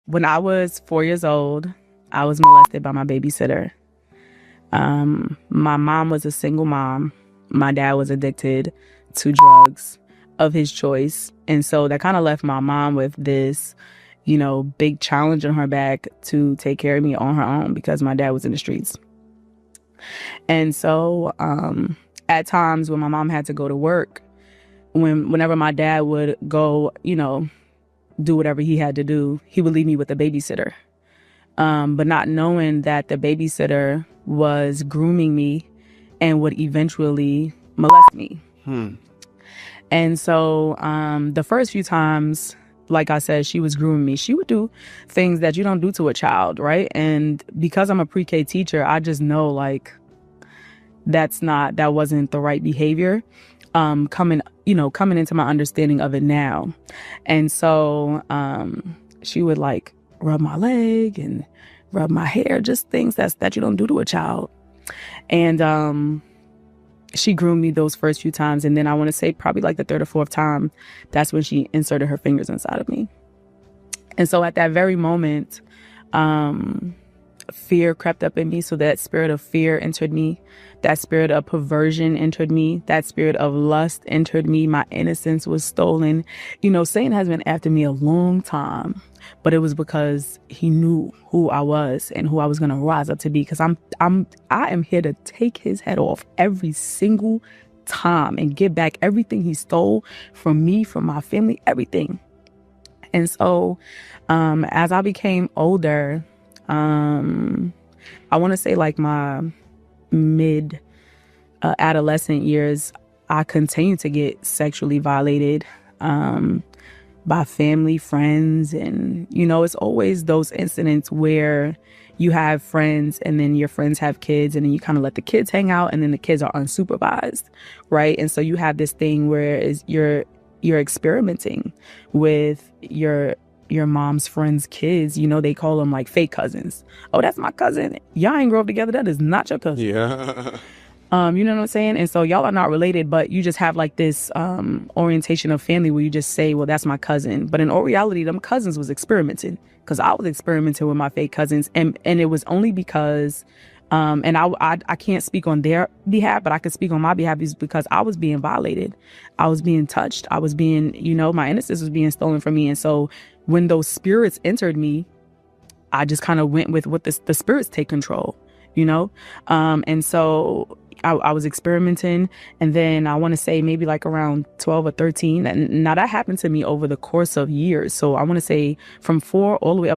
When I was 4 years old, I was molested by my babysitter. My mom was a single mom. My dad was addicted to drugs of his choice. And so that kind of left my mom with this, big challenge on her back to take care of me on her own because my dad was in the streets. And so at times when my mom had to go to work, whenever my dad would go, do whatever he had to do, he would leave me with a babysitter. But not knowing that the babysitter was grooming me and would eventually molest me. And so the first few times, like I said, she was grooming me. She would do things that you don't do to a child, right? And because I'm a pre-K teacher, I just know that wasn't the right behavior. Coming into my understanding of it now. And so she would rub my leg and rub my hair, just things that you don't do to a child. And she groomed me those first few times. And then I want to say probably the third or fourth time, that's when she inserted her fingers inside of me. And so at that very moment, fear crept up in me. So that spirit of fear entered me. That spirit of perversion entered me. That spirit of lust entered me. My innocence was stolen. Satan has been after me a long time, but it was because he knew who I was and who I was going to rise up to be. Because I am here to take his head off every single time and get back everything he stole from me, from my family, everything. And so as I became older, I want to say my mid adolescent years, I continued to get sexually violated by family, friends. And, it's always those incidents where you have friends and then your friends have kids and then you kind of let the kids hang out and then the kids are unsupervised, right? And so you have this thing where you're experimenting with your mom's friends' kids. They call them fake cousins. Oh, that's my cousin. Y'all ain't grow up together. That is not your cousin. Yeah. You know what I'm saying? And so y'all are not related, but you just have this orientation of family where you just say, well, that's my cousin. But in all reality, them cousins was experimenting, because I was experimenting with my fake cousins. And it was only because, and I can't speak on their behalf, but I can speak on my behalf, is because I was being violated. I was being touched. I was being, my innocence was being stolen from me. And so when those spirits entered me, I just kind of went with what the spirits take control, and so I was experimenting. And then I want to say maybe around 12 or 13. And now that happened to me over the course of years. So I want to say from 4 all the way